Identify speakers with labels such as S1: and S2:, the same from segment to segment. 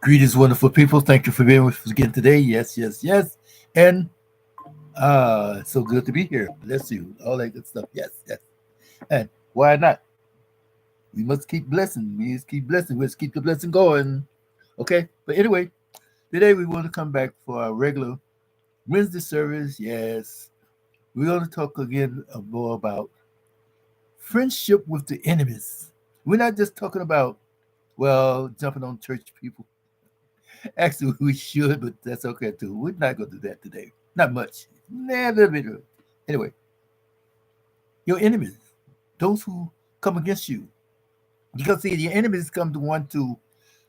S1: Greetings, wonderful people. Thank you for being with us again today. Yes, yes, yes. And it's so good to be here. Bless you. All that good stuff. Yes, yes. And why not? We must keep blessing. We must keep blessing. Let's keep the blessing going. Okay. But anyway, today we want to come back for our regular Wednesday service. Yes. We're going to talk again more about friendship with the enemies. We're not just talking about, well, jumping on church people. Actually, we should, but that's okay too. We're not going to do that today. Not much. Nah, a little bit. Anyway, your enemies, those who come against you. Because see, your enemies come to want to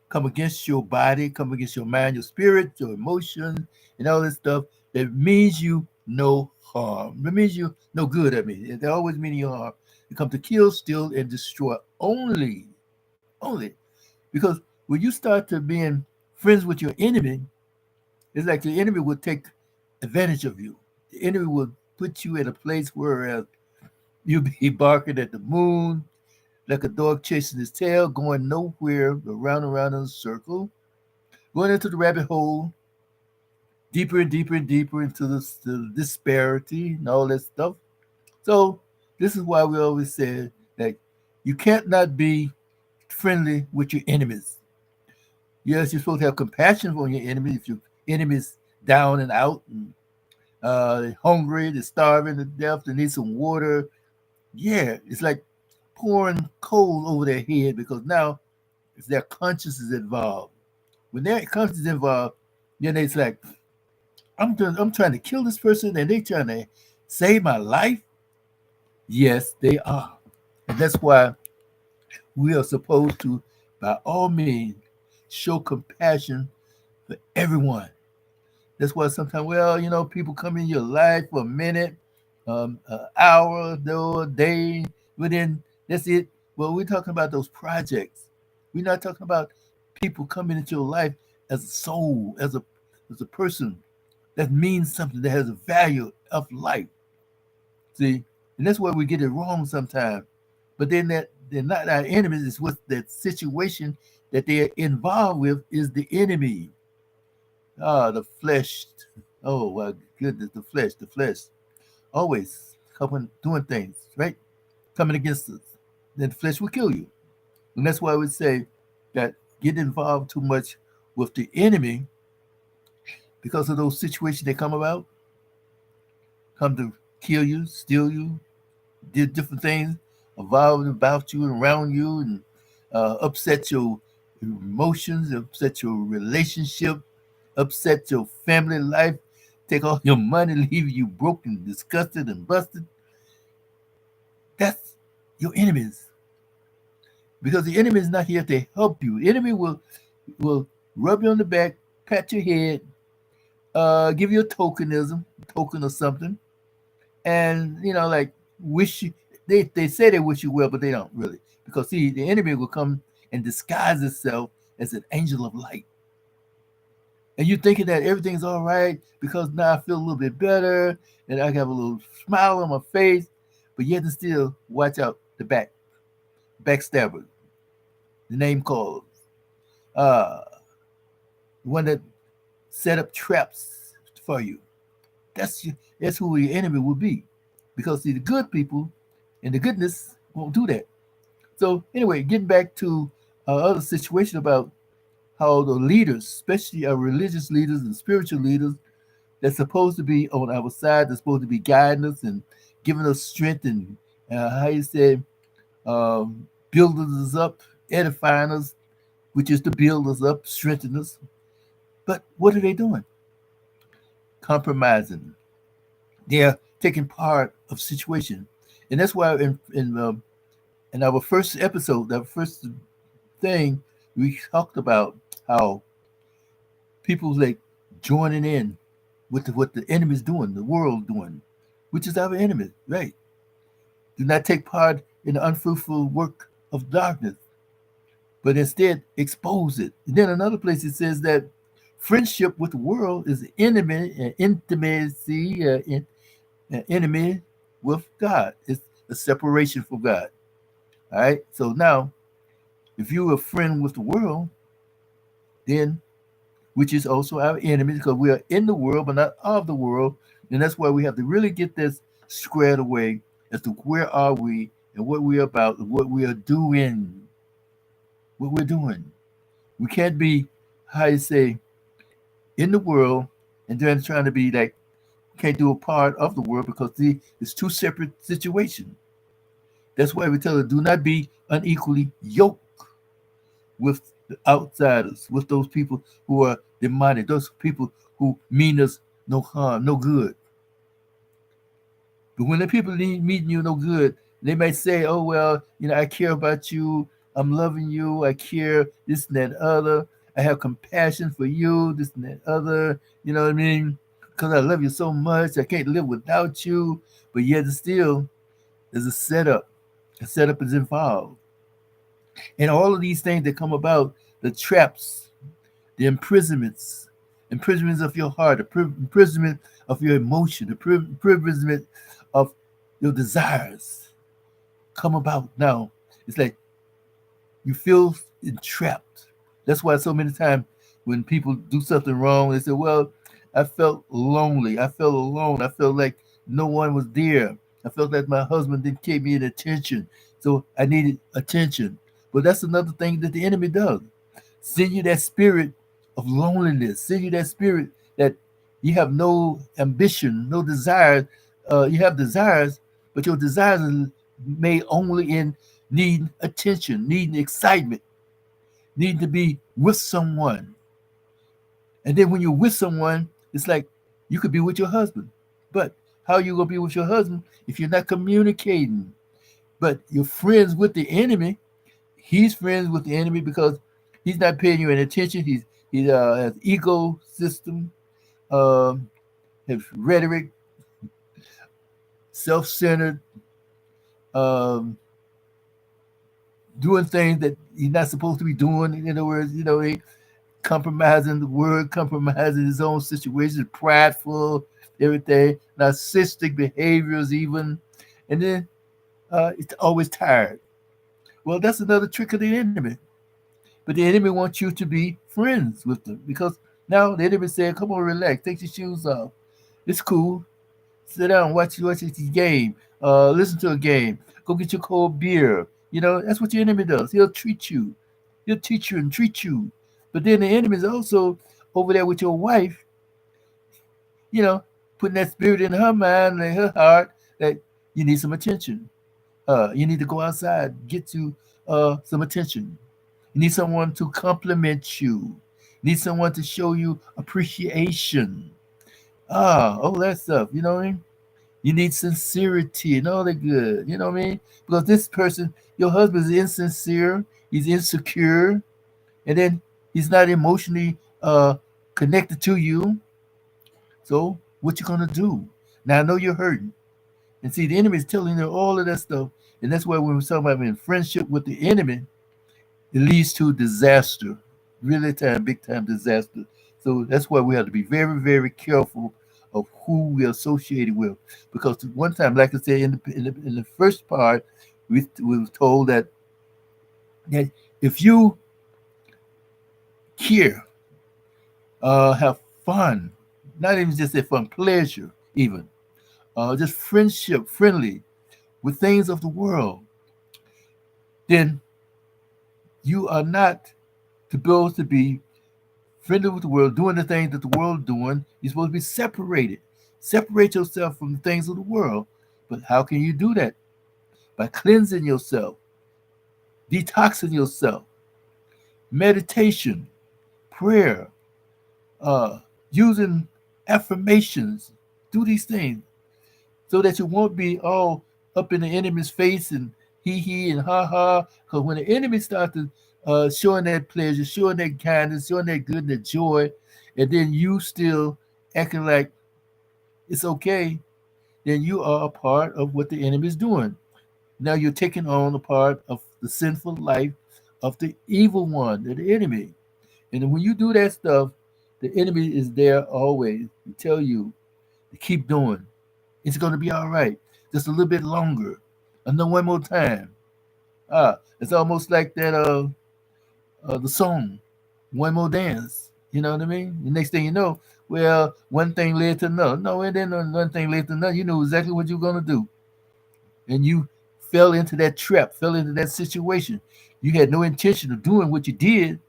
S1: come against your body, come against your mind, your spirit, your emotions, and all this stuff. That means you no harm. It means you no good. I mean, they always mean you harm. They come to kill, steal, and destroy only. Only. Because when you start to being friends with your enemy, it's like the enemy will take advantage of you. The enemy will put you in a place where you'll be barking at the moon like a dog chasing his tail, going nowhere, around and around in a circle, going into the rabbit hole, deeper and deeper and deeper into the disparity and all that stuff. So this is why we always say that you can't not be friendly with your enemies. Yes, you're supposed to have compassion for your enemy if your enemy's down and out and they're hungry, they're starving to death, they need some water. Yeah, it's like pouring coal over their head because now if their conscience is involved. When their conscience is involved, then it's like, I'm trying to kill this person and they trying to save my life. Yes, they are. And that's why we are supposed to, by all means, show compassion for everyone. That's why sometimes, well, people come in your life for a minute, an hour, no, a day, but then that's it. Well, we're talking about those projects. We're not talking about people coming into your life as a soul, as a person that means something, that has a value of life. See, and that's why we get it wrong sometimes. But then that they're not our enemies. It's what that situation that they're involved with is the enemy. Ah, the flesh. Oh my goodness, the flesh, always coming doing things, right? Coming against us. Then the flesh will kill you. And that's why we say that get involved too much with the enemy because of those situations that come about, come to kill you, steal you, did different things evolved about you and around you and upset your emotions, upset your relationship, upset your family life, take all your money, leave you broken, disgusted, and busted. That's your enemies. Because the enemy is not here to help you. The enemy will rub you on the back, pat your head, give you a token or something, and like wish you. They say they wish you well, but they don't really. Because see, the enemy will come and disguise itself as an angel of light. And you're thinking that everything's all right because now I feel a little bit better and I have a little smile on my face, but yet and still watch out the backstabber, the name calls, uh, the one that set up traps for you. That's who your enemy will be, because see the good people and the goodness won't do that. So anyway, getting back to our other situation about how the leaders, especially our religious leaders and spiritual leaders, that's supposed to be on our side, they're supposed to be guiding us and giving us strength and how you say, building us up, edifying us, which is to build us up, strengthen us. But what are they doing? Compromising. They're taking part of situation, and that's why in our first episode, our first thing, we talked about how people like joining in with what the enemy's doing, the world doing, which is our enemy, right? Do not take part in the unfruitful work of darkness, but instead expose it. And then another place it says that friendship with the world is enemy, intimacy, enemy with God. It's a separation from God. All right. So now, if you're a friend with the world, then which is also our enemy because we are in the world but not of the world. And that's why we have to really get this squared away as to where are we and what we're about and what we are doing. What we're doing. We can't be, how you say, in the world and then trying to be like, can't do a part of the world because it's two separate situations. That's why we tell her, do not be unequally yoked with the outsiders, with those people who are demonic, those people who mean us no harm, no good. But when the people mean you no good, they might say, "Oh well, I care about you. I'm loving you. I care this and that other. I have compassion for you. This and that other. You know what I mean? Because I love you so much. I can't live without you." But yet, still, there's a setup. A setup is involved, and all of these things that come about, the traps, the imprisonments of your heart, the imprisonment of your emotion, the imprisonment of your desires come about now. It's like you feel entrapped. That's why so many times when people do something wrong, they say, well, I felt lonely. I felt alone. I felt like no one was there. I felt like my husband didn't give me any attention. So I needed attention. But that's another thing that the enemy does. Send you that spirit of loneliness. Send you that spirit that you have no ambition, no desire. You have desires, but your desires are made only in needing attention, needing excitement, needing to be with someone. And then when you're with someone, it's like you could be with your husband. But how are you going to be with your husband if you're not communicating? But you're friends with the enemy. He's friends with the enemy because he's not paying you any attention. He has ego system, has rhetoric, self-centered, um, doing things that he's not supposed to be doing. In other words, he compromising the word, compromising his own situation, prideful, everything, narcissistic behaviors even, and then it's always tired. Well, that's another trick of the enemy. But the enemy wants you to be friends with them because now the enemy said, "Come on, relax, take your shoes off. It's cool. Sit down, watch this game. Listen to a game. Go get your cold beer." That's what your enemy does. He'll treat you. He'll teach you and treat you. But then the enemy is also over there with your wife, you know, putting that spirit in her mind and her heart that you need some attention. You need to go outside, get you some attention. You need someone to compliment you. You need someone to show you appreciation. All that stuff. You know what I mean? You need sincerity and all that good. You know what I mean? Because this person, your husband is insincere, he's insecure, and then he's not emotionally connected to you. So what you gonna do? Now I know you're hurting. And see, the enemy is telling you all of that stuff. And that's why when we're talking about in friendship with the enemy, it leads to disaster. Really big time disaster. So that's why we have to be very, very careful of who we are associated with. Because one time, like I said in the first part, we were told that if you care, have fun, not even just say fun, pleasure, even, just friendship, friendly with things of the world, then you are not supposed to be friendly with the world, doing the things that the world doing. You're supposed to be separated. Separate yourself from the things of the world. But how can you do that? By cleansing yourself, detoxing yourself, meditation, prayer, uh, using affirmations. Do these things so that you won't be all up in the enemy's face and he and ha ha. Because when the enemy starts to showing that pleasure, showing that kindness, showing that good, that joy, and then you still acting like it's okay, then you are a part of what the enemy is doing. Now you're taking on a part of the sinful life of the evil one, the enemy. And when you do that stuff, the enemy is there always to tell you to keep doing. It's going to be all right. Just a little bit longer. Another one more time. It's almost like that the song, One More Dance. You know what I mean? The next thing you know, well, one thing led to another. No, and then one thing led to another. You knew exactly what you were gonna do, and you fell into that trap, fell into that situation. You had no intention of doing what you did,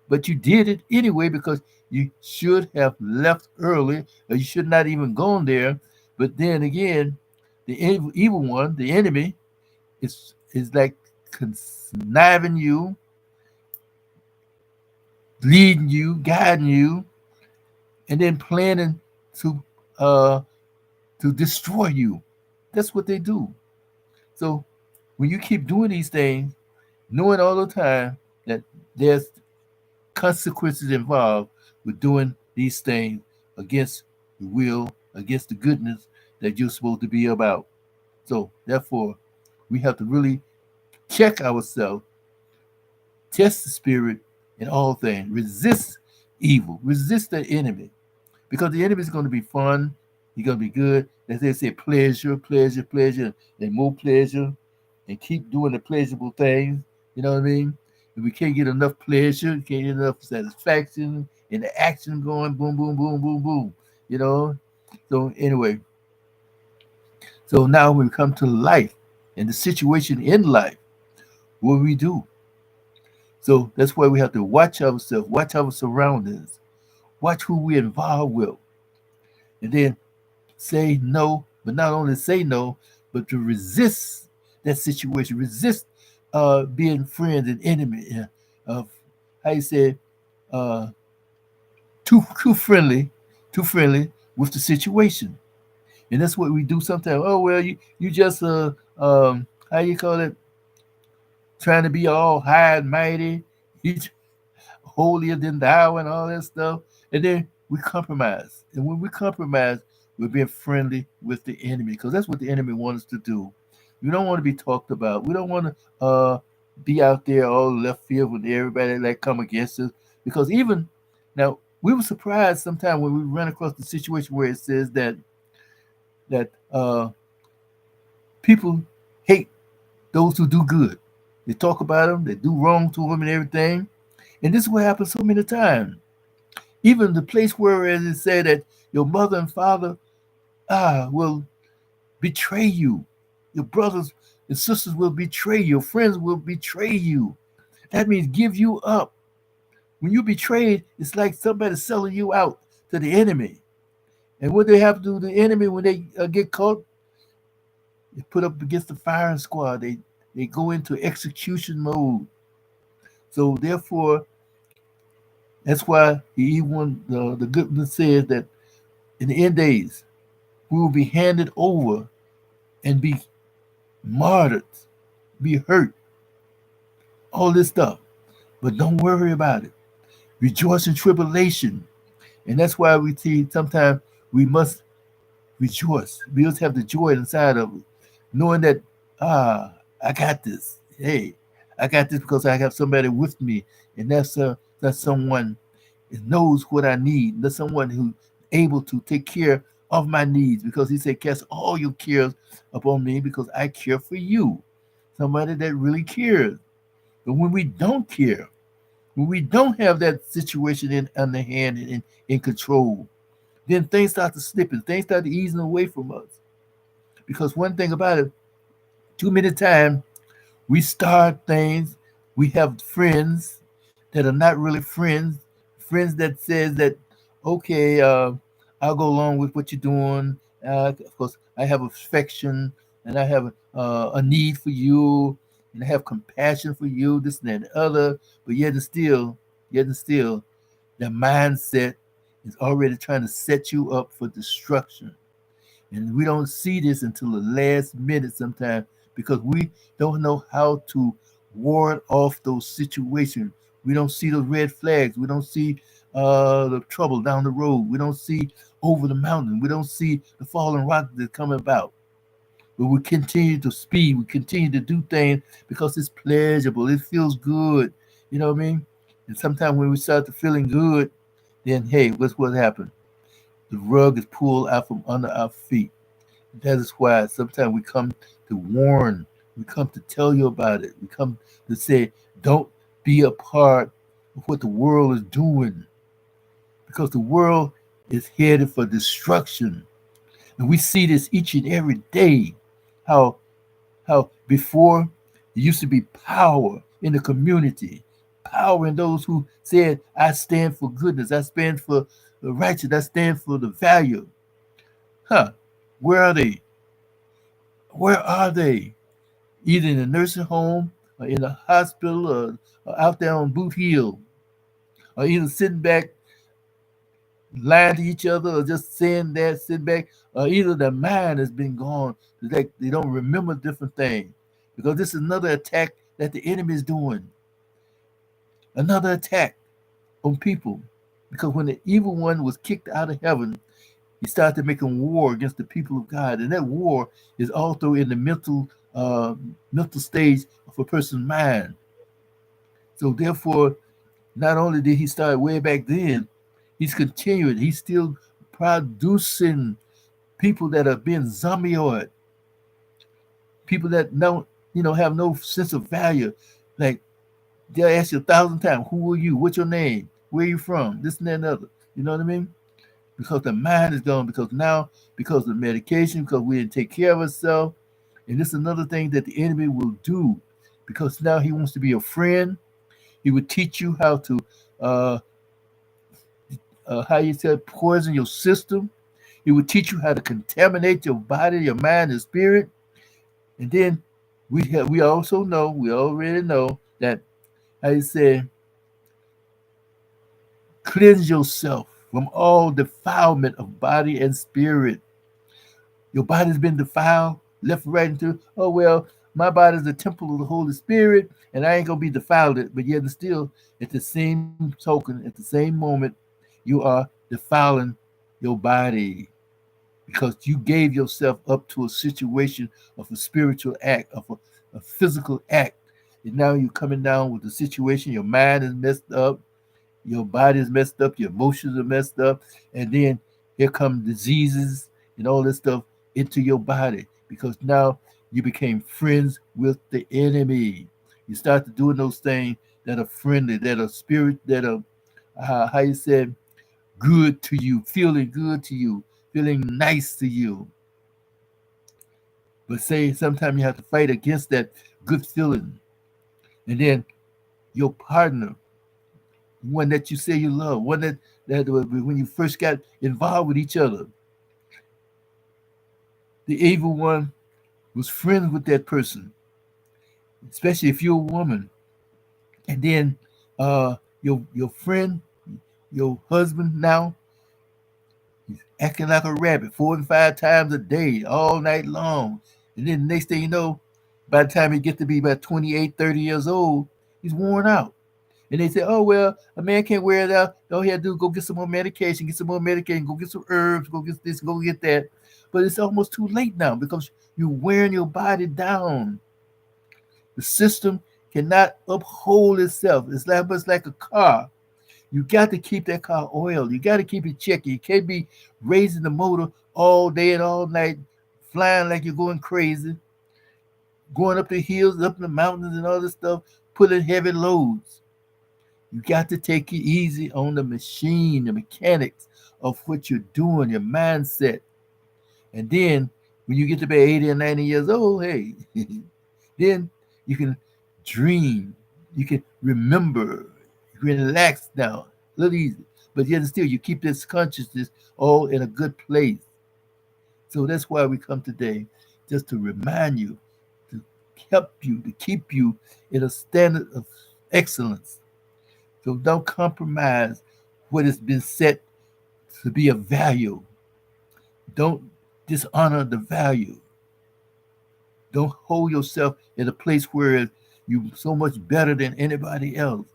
S1: but you did it anyway because you should have left early, or you should not even gone there. But then again, the evil one, the enemy, is like conniving you, leading you, guiding you, and then planning to uh to destroy you. That's what they do. So when you keep doing these things, knowing all the time that there's consequences involved with doing these things against the will, against the goodness that you're supposed to be about. So therefore, we have to really check ourselves, test the spirit in all things, resist evil, resist the enemy, because the enemy is going to be fun. He's going to be good. As they say, pleasure, pleasure, pleasure, and more pleasure, and keep doing the pleasurable things. You know what I mean? If we can't get enough pleasure, can't get enough satisfaction, and the action going boom, boom, boom, boom, boom. You know. So anyway, so now we come to life and the situation in life. What we do. So that's why we have to watch ourselves, watch our surroundings, watch who we involved with, and then say no, but not only say no, but to resist that situation, resist being friends and enemy of how you say uh, too friendly with the situation, and that's what we do sometimes. Oh well, you just how you call it, trying to be all high and mighty, you holier than thou and all that stuff, and then we compromise. And when we compromise, we're being friendly with the enemy because that's what the enemy wants us to do. We don't want to be talked about. We don't want to be out there all left field with everybody that come against us. Because even now, we were surprised sometimes when we run across the situation where it says that people hate those who do good. They talk about them, they do wrong to them, and everything. And this is what happens so many times. Even the place where it said that your mother and father will betray you. Your brothers and sisters will betray you. Your friends will betray you. That means give you up. When you betrayed, it's like somebody selling you out to the enemy. And what they have to do to the enemy when they get caught, they put up against the firing squad. They go into execution mode. So therefore, that's why he even the goodness says that in the end days we will be handed over and be martyred, be hurt, all this stuff. But don't worry about it. Rejoice in tribulation. And that's why we see sometimes we must rejoice. We must have the joy inside of it, knowing that, ah, I got this. Hey, I got this because I have somebody with me. And that's someone that knows what I need. That's someone who's able to take care of my needs because he said, cast all your cares upon me because I care for you. Somebody that really cares. But when we don't care, when we don't have that situation in the hand and in control, then things start to slip and things start to easing away from us. Because one thing about it, too many times we start things, we have friends that are not really friends, friends that says that, okay, I'll go along with what you're doing. Of course, I have affection and I have a need for you and I have compassion for you, this and that and the other. But yet and still, the mindset is already trying to set you up for destruction. And we don't see this until the last minute sometimes because we don't know how to ward off those situations. We don't see the red flags. We don't see the trouble down the road. We don't see over the mountain. We don't see the falling rock that's coming about. But we continue to speed. We continue to do things because it's pleasurable. It feels good. You know what I mean? And sometimes when we start to feeling good, then hey, what's what happened? The rug is pulled out from under our feet. That is why sometimes we come to warn, we come to tell you about it. We come to say, don't be a part of what the world is doing. because the world is headed for destruction. And we see this each and every day. How before there used to be power in the community, power in those who said, I stand for goodness, I stand for the righteous, I stand for the value. Huh? Where are they? Where are they? Either in a nursing home or in a hospital or out there on Boot Hill, or either sitting back lying to each other or just saying that, sitting back, or either their mind has been gone. Like they don't remember different things. Because this is another attack that the enemy is doing. Another attack on people. Because when the evil one was kicked out of heaven, he started making war against the people of God. And that war is also in the mental stage of a person's mind. So therefore, not only did he start way back then, he's continuing. He's still producing people that are being zombioid, people that don't, have no sense of value. Like they'll ask you 1,000 times, "Who are you? What's your name? Where are you from? This and that and other." You know what I mean? Because the mind is gone. Because now, because of medication, because we didn't take care of ourselves, and this is another thing that the enemy will do. Because now he wants to be a friend. He would teach you how to, uh, how you said, poison your system. He would teach you how to contaminate your body, your mind, and spirit. And then we also know, we already know that, how you say, cleanse yourself from all defilement of body and spirit. Your body's been defiled, left, right, into, oh, well, my body's the temple of the Holy Spirit, and I ain't going to be defiled. But yet, and still, at the same token, at the same moment, you are defiling your body because you gave yourself up to a situation of a spiritual act, of a physical act. And now you're coming down with the situation, your mind is messed up, your body is messed up, your emotions are messed up, and then here come diseases and all this stuff into your body because now you became friends with the enemy. You start to doing those things that are friendly, that are spirit, that are how you said good to you, feeling good to you, feeling nice to you. But say sometimes you have to fight against that good feeling, and then your partner, one that you say you love, one that when you first got involved with each other, the evil one was friends with that person, especially if you're a woman, and then your friend, your husband now, he's acting like a rabbit 4 and 5 times a day, all night long, and then the next thing you know, by the time he gets to be about 28, 30 years old, he's worn out. And they say, oh, well, a man can't wear it out. All he had to do is go get some more medication, get some more medication, go get some herbs, go get this, go get that. But it's almost too late now because you're wearing your body down. The system cannot uphold itself. It's like a car. You got to keep that car oiled. You got to keep it checked. You can't be raising the motor all day and all night, flying like you're going crazy, going up the hills, up the mountains and all this stuff, pulling heavy loads. You got to take it easy on the machine, the mechanics of what you're doing, your mindset. And then when you get to be 80 or 90 years old, hey, then you can dream, you can remember, you can relax now, a little easy. But yet and still, you keep this consciousness all in a good place. So that's why we come today, just to remind you, to help you, to keep you in a standard of excellence. So don't compromise what has been set to be of value. Don't dishonor the value. Don't hold yourself in a place where you're so much better than anybody else.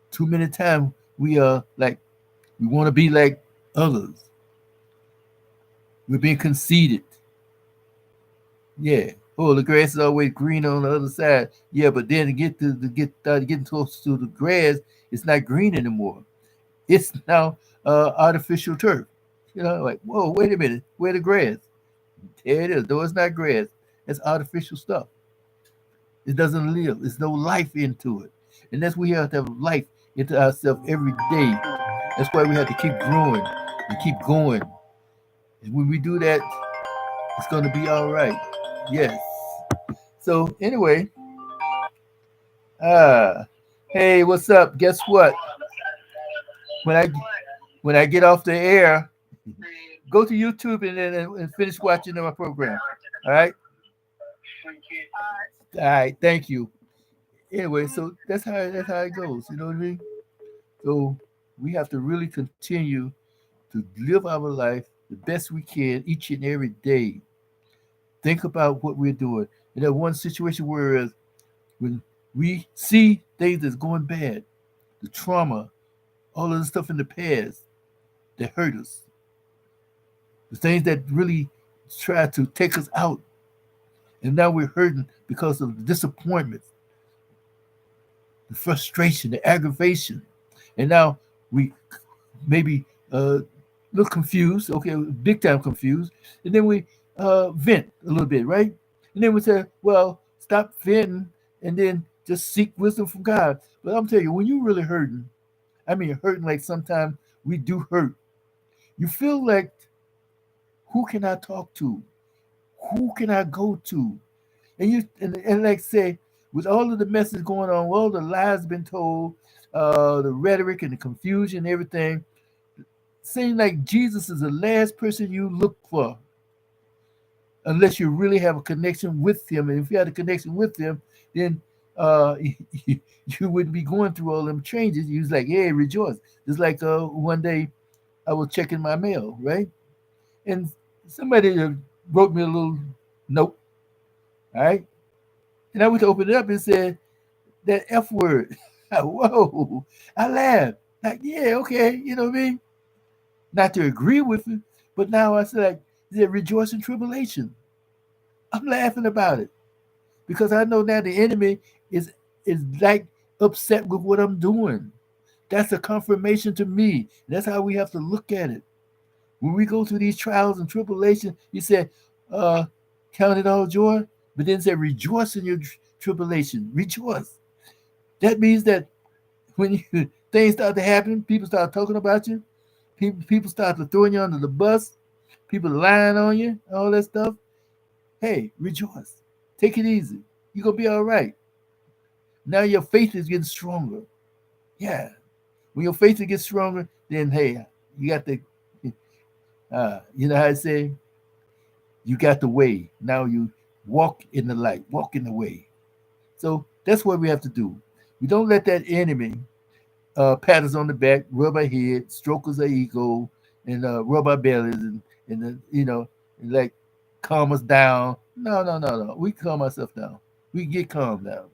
S1: Too many times we are like we want to be like others. We're being conceited. Yeah. Oh, the grass is always green on the other side. Yeah, but then getting close to the grass, it's not green anymore. It's now artificial turf. Like, whoa, wait a minute, where the grass? There it is. Though it's not grass, it's artificial stuff. It doesn't live. There's no life into it. And that's we have to have life into ourselves every day. That's why we have to keep growing and keep going. And when we do that, it's going to be all right. Yes. So anyway, uh, hey, what's up? Guess what? When I when I get off the air, go to YouTube and finish watching my program. All right. All right. Thank you. Anyway, so that's how it goes. You know what I mean? So we have to really continue to live our life the best we can each and every day. Think about what we're doing. In that one situation where when we see things that's going bad, the trauma, all of the stuff in the past that hurt us, the things that really try to take us out, and now we're hurting because of the disappointment, the frustration, the aggravation, and now we maybe look confused, okay, big time confused, and then we vent a little bit, right? And then we say, well, stop venting and then just seek wisdom from God. But I'm telling you, when you're really hurting, I mean, hurting like sometimes we do hurt, you feel like, who can I talk to? Who can I go to? And like say, with all of the message going on, all the lies been told, the rhetoric and the confusion, and everything, seems like Jesus is the last person you look for, unless you really have a connection with him. And if you had a connection with him, then you wouldn't be going through all them changes. He was like, "Hey, rejoice." It's like one day I was checking my mail, right, and somebody wrote me a little note, all right, and I went to open it up and said that F word. Whoa! I laughed. Like, yeah, okay, you know what I mean? Not to agree with it, but now I said, like, rejoice in tribulation. I'm laughing about it because I know now the enemy is like upset with what I'm doing. That's a confirmation to me. That's how we have to look at it. When we go through these trials and tribulations, you said, uh, count it all joy, but then say, rejoice in your tribulation. Rejoice. That means that when things start to happen, people start talking about you, people start to throwing you under the bus, people lying on you, all that stuff. Hey, rejoice. Take it easy. You're going to be all right. Now your faith is getting stronger. Yeah. When your faith gets stronger, then hey, you got the, you know how I say, you got the way. Now you walk in the light, walk in the way. So that's what we have to do. We don't let that enemy pat us on the back, rub our head, stroke us our ego, and rub our bellies, and and like calm us down. No, no, no, no. We calm ourselves down. We get calm down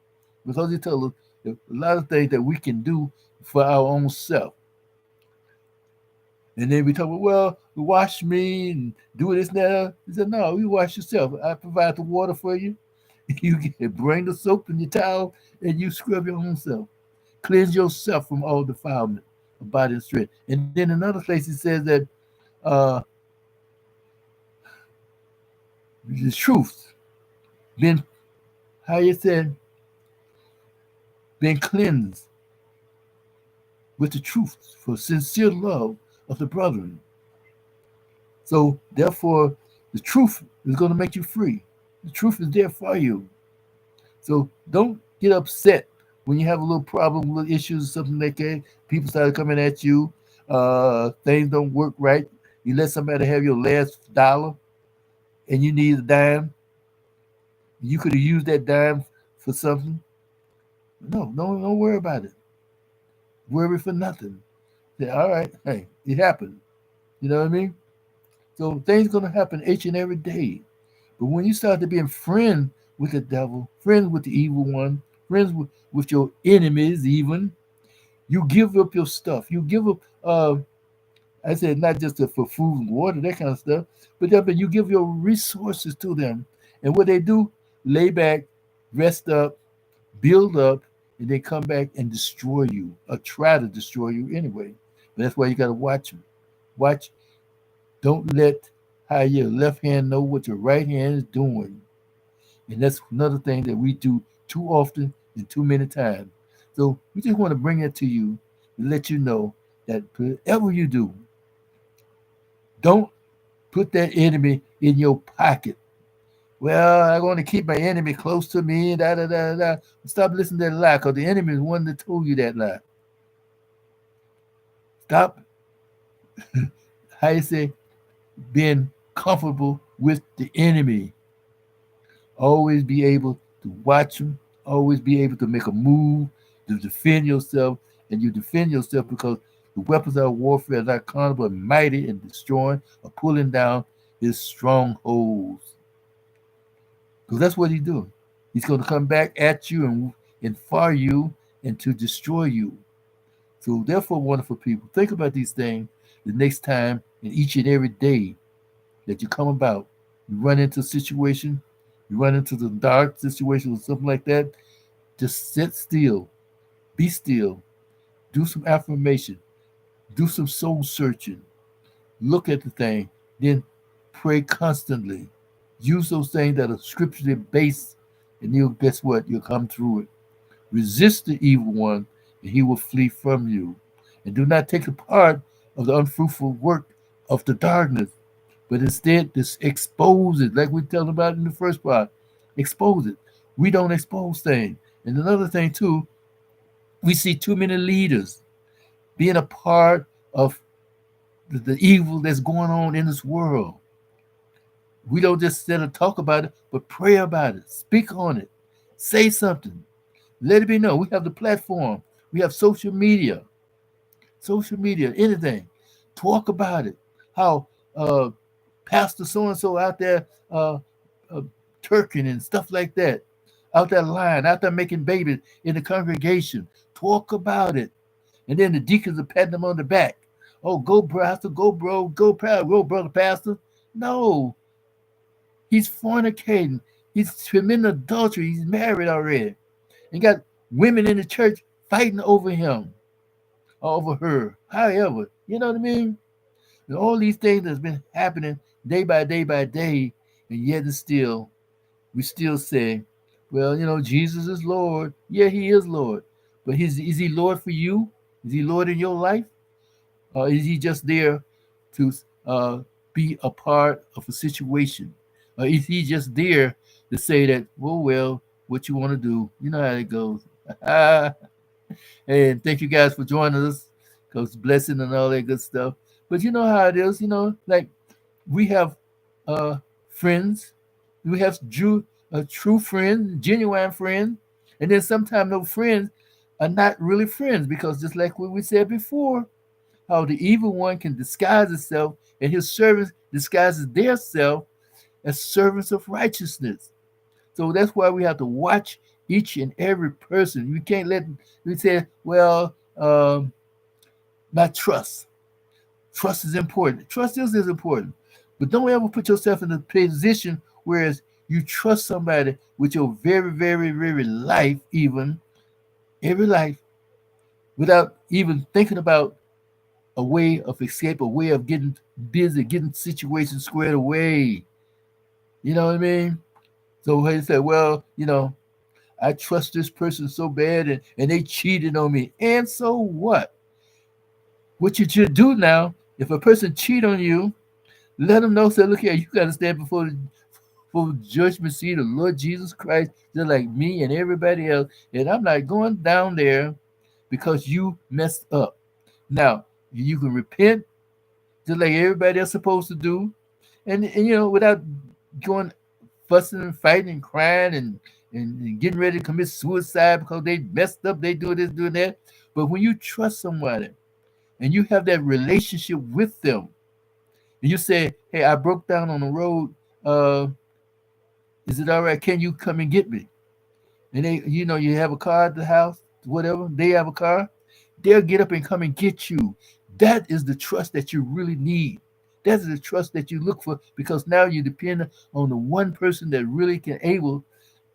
S1: because he told us a lot of things that we can do for our own self. And then we talk about, well, wash me and do this now. He said, no, you wash yourself. I provide the water for you. You bring the soap and your towel, and you scrub your own self. Cleanse yourself from all defilement of body and spirit. And then another place he says that uh, the truth, been, how you said, been cleansed with the truth for sincere love of the brethren. So therefore, the truth is going to make you free. The truth is there for you. So don't get upset when you have a little problem, little issues, something like that. People start coming at you. Things don't work right. You let somebody have your last dollar and you need a dime. You could have used that dime for something. No, don't worry about it. Worry for nothing. Say, all right, hey, it happened. You know what I mean? So things gonna happen each and every day. But when you start to being friend with the devil, friends with the evil one, friends with your enemies, even you give up your stuff. You give up. I said not just for food and water, that kind of stuff, but you give your resources to them, and what they do, lay back, rest up, build up, and they come back and destroy you or try to destroy you anyway. But that's why you got to watch them. Watch. Don't let how your left hand know what your right hand is doing. And that's another thing that we do too often and too many times. So we just want to bring it to you and let you know that whatever you do, don't put that enemy in your pocket. Well, I want to keep my enemy close to me. Da da da da. Stop listening to that lie, because the enemy is one that told you that lie. Stop, how you say, being comfortable with the enemy. Always be able to watch them. Always be able to make a move to defend yourself, and you defend yourself because the weapons of warfare are not carnal but mighty in destroying or pulling down his strongholds. Because that's what he's doing. He's going to come back at you and fire you and to destroy you. So therefore, wonderful people, think about these things the next time and each and every day that you come about. You run into a situation, you run into the dark situation or something like that, just sit still, do some affirmation, do some soul searching, look at the thing, then pray constantly. Use those things that are scripturally based, and you'll guess what? You'll come through it. Resist the evil one, and he will flee from you. And do not take a part of the unfruitful work of the darkness, but instead just expose it, like we talked about in the first part. Expose it. We don't expose things. And another thing too, we see too many leaders being a part of the evil that's going on in this world. We don't just sit and talk about it, but pray about it, speak on it, say something, let it be known. We have the platform, we have social media, anything. Talk about it. How Pastor so and so out there uh, turking and stuff like that, out there lying, out there making babies in the congregation. Talk about it. And then the deacons are patting them on the back. Oh, go, pastor, go, bro, go, brother, pastor. No, he's fornicating. He's committing adultery. He's married already. And got women in the church fighting over him or over her. However, you know what I mean? And all these things that's been happening day by day by day, and yet and still, we still say, well, Jesus is Lord. Yeah, he is Lord. But is he Lord for you? Is he Lord in your life? Or is he just there to be a part of a situation? Or is he just there to say that, well, what you want to do? You know how it goes. And thank you guys for joining us, because blessing and all that good stuff. But you know how it is, like we have uh friends, we have true friends, genuine friends, and then sometimes those friends are not really friends, because just like what we said before, how the evil one can disguise itself, and his servants disguises their self as servants of righteousness. So that's why we have to watch each and every person. You can't let we say, well, not trust. Trust is important. Trust is important. But don't ever put yourself in a position whereas you trust somebody with your very, very, very life, even every life, without even thinking about a way of escape, a way of getting busy, getting situations squared away. You know what I mean? So they say, well, I trust this person so bad, and they cheated on me. And so what? What you should do now, if a person cheat on you, let them know, say, look here, you got to stand before the judgment seat of Lord Jesus Christ, just like me and everybody else. And I'm not going down there because you messed up. Now, you can repent just like everybody else supposed to do. And without going fussing and fighting and crying and getting ready to commit suicide because they messed up, they do this, doing that. But when you trust somebody and you have that relationship with them, and you say, hey, I broke down on the road, uh, is it all right? Can you come and get me? And you have a car at the house, whatever, they have a car, they'll get up and come and get you. That is the trust that you really need. That's the trust that you look for, because now you depend on the one person that really can able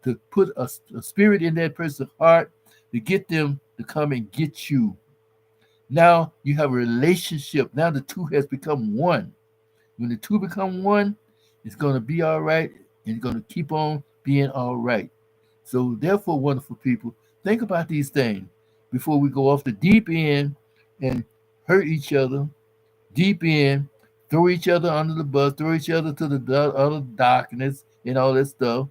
S1: to put a spirit in that person's heart to get them to come and get you. Now you have a relationship. Now the two has become one. When the two become one, it's going to be all right, and it's going to keep on being all right. So, therefore, wonderful people, think about these things before we go off the deep end and hurt each other deep in, throw each other under the bus, throw each other to the other darkness and all that stuff.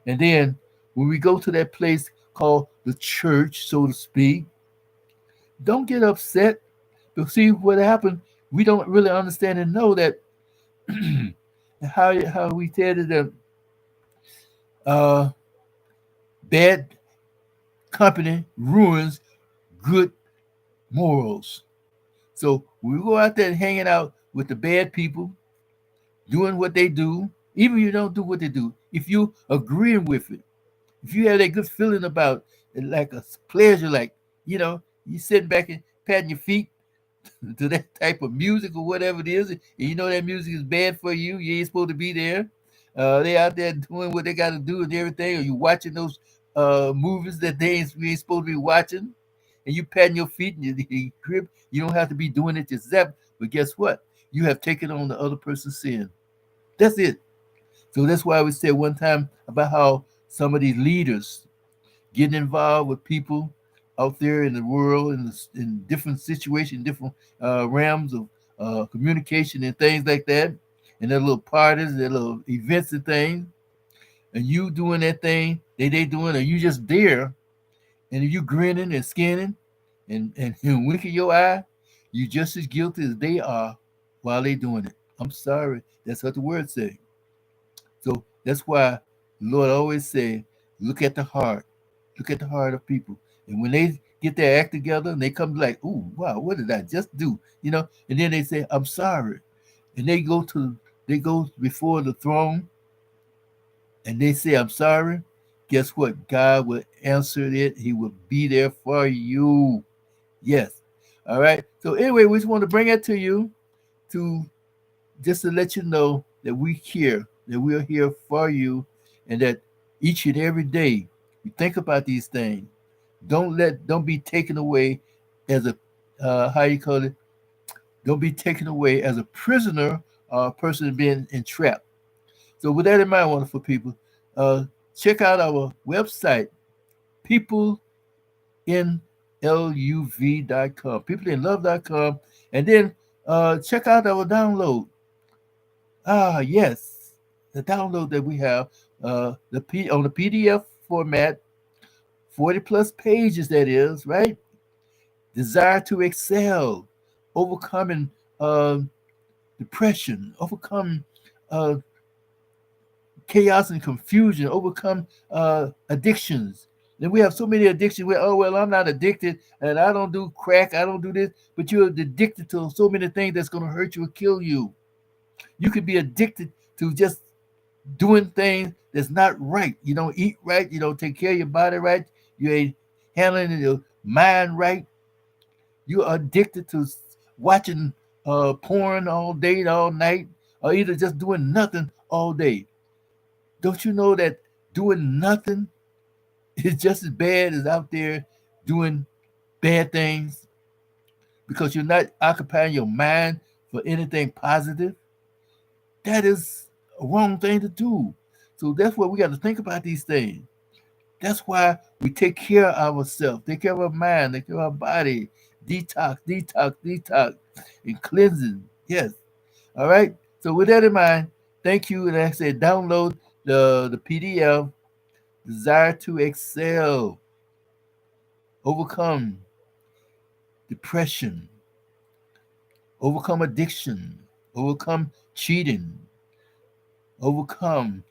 S1: And then when we go to that place called the church, so to speak, don't get upset. But see what happened. We don't really understand and know that how we tell that uh, bad company ruins good morals. So we go out there hanging out with the bad people, doing what they do, even if you don't do what they do. If you agreeing with it, if you have that good feeling about it, like a pleasure, like you sitting back and patting your feet to that type of music or whatever it is, and you know that music is bad for you. You ain't supposed to be there. They out there doing what they got to do and everything. Or you watching those movies that we ain't supposed to be watching, and you patting your feet and you grip. You don't have to be doing it yourself. But guess what? You have taken on the other person's sin. That's it. So that's why we said one time about how some of these leaders getting involved with people out there in the world in different situations, different realms of communication and things like that, and their little parties, their little events and things, and you doing that thing they doing, or you just there, and if you grinning and skinning and winking your eye, you just as guilty as they are while they doing it. I'm sorry, that's what the word say. So that's why the Lord always say, look at the heart. Look at the heart of people. And when they get their act together and they come like, ooh, wow, what did I just do? And then they say, I'm sorry. And they go before the throne and they say, I'm sorry. Guess what? God will answer it. He will be there for you. Yes. All right. So anyway, we just want to bring it to you to just to let you know that we are here for you, and that each and every day we think about these things. Don't be taken away as a how you call it. Don't be taken away as a prisoner or a person being entrapped. So with that in mind, wonderful people, uh, check out our website, peopleinluv.com, peopleinlove.com, and then check out our download. Ah, yes, the download that we have, on the PDF format, 40 plus pages. That is right. Desire to excel, overcoming uh, depression, overcome uh, chaos and confusion, overcome addictions. And we have so many addictions where, oh, well, I'm not addicted and I don't do crack, I don't do this, but you're addicted to so many things that's going to hurt you or kill you. You could be addicted to just doing things that's not right. You don't eat right, you don't take care of your body right, you ain't handling your mind right. You are addicted to watching porn all day, all night, or either just doing nothing all day. Don't you know that doing nothing is just as bad as out there doing bad things because you're not occupying your mind for anything positive? That is a wrong thing to do. So that's why we got to think about these things. That's why we take care of ourselves, take care of our mind, take care of our body, detox, detox, detox, and cleansing. Yes. All right. So with that in mind, thank you. And like I said, download the PDF, Desire to Excel, Overcome Depression, Overcome Addiction, Overcome Cheating, Overcome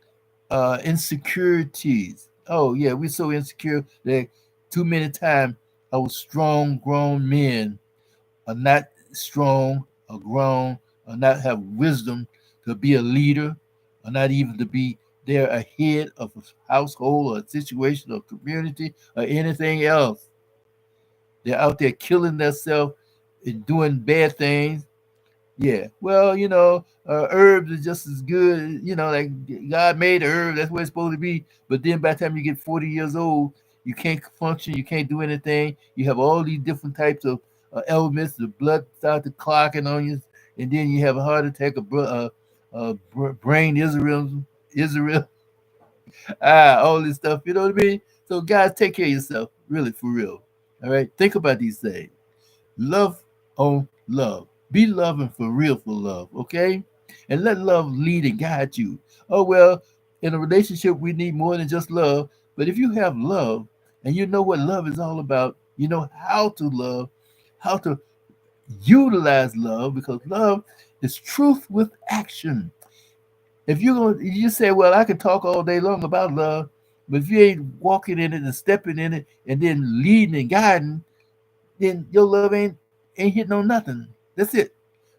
S1: insecurities. Oh yeah, we're so insecure that too many times our strong grown men are not strong or grown or not have wisdom to be a leader or not even to be there ahead of a household or a situation or community or anything else. They're out there killing themselves and doing bad things. Yeah. Well, herbs is just as good. Like God made herbs. That's what it's supposed to be. But then by the time you get 40 years old, you can't function. You can't do anything. You have all these different types of elements. The blood starts clocking on you, and then you have a heart attack, brain Israel, all this stuff. You know what I mean? So guys, take care of yourself. Really, for real. All right. Think about these things. Love on love. Be loving for real for love, okay? And let love lead and guide you. Oh, well, in a relationship, we need more than just love. But if you have love and you know what love is all about, you know how to love, how to utilize love, because love is truth with action. If you're going to, you say, well, I can talk all day long about love, but if you ain't walking in it and stepping in it and then leading and guiding, then your love ain't hitting on nothing. That's it.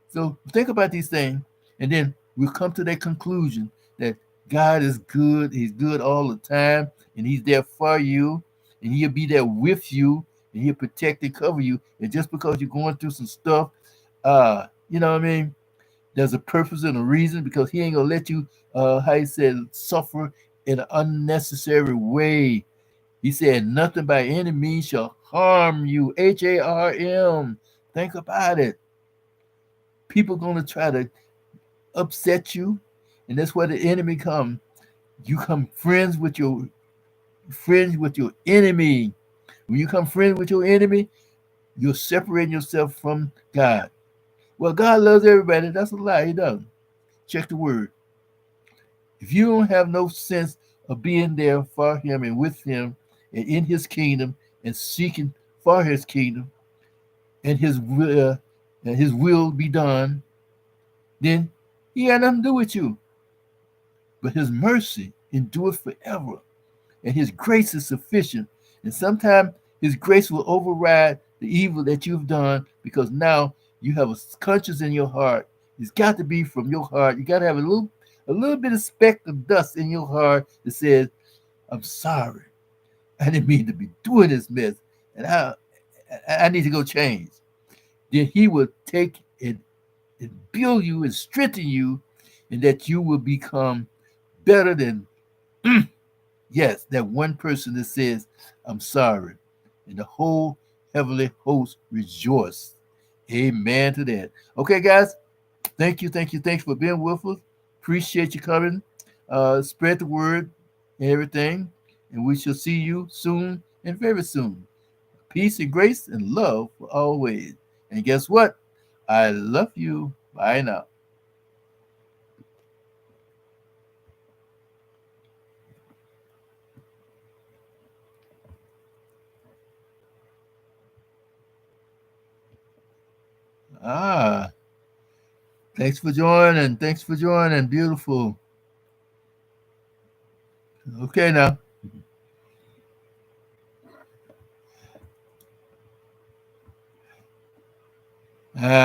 S1: So think about these things, and then we'll come to that conclusion that God is good. He's good all the time, and He's there for you, and He'll be there with you, and He'll protect and cover you. And just because you're going through some stuff, you know what I mean? There's a purpose and a reason, because He ain't gonna let you, how He said, suffer in an unnecessary way. He said, nothing by any means shall harm you. HARM. Think about it. People gonna try to upset you, and that's where the enemy come. You come friends with your enemy. When you come friends with your enemy, you're separating yourself from God. Well, God loves everybody. That's a lie. He doesn't. Check the word. If you don't have no sense of being there for Him and with Him and in His kingdom and seeking for His kingdom and His will be done, then He got nothing to do with you. But His mercy endureth forever, and His grace is sufficient. And sometimes His grace will override the evil that you've done, because now you have a conscience in your heart. It's got to be from your heart. You got to have a little bit of speck of dust in your heart that says, "I'm sorry. I didn't mean to be doing this mess, and I need to go change." Then He will take and build you and strengthen you, and that you will become better than, yes, that one person that says, "I'm sorry." And the whole heavenly host rejoice. Amen to that. Okay, guys, thanks for being with us. Appreciate you coming. Spread the word and everything. And we shall see you soon and very soon. Peace and grace and love for always. And guess what? I love you. Bye now. Ah, thanks for joining. Thanks for joining. Beautiful. Okay now.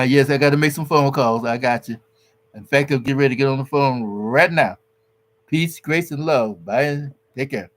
S1: Yes, I got to make some phone calls. I got you. In fact, I'll get ready to get on the phone right now. Peace, grace, and love. Bye. Take care.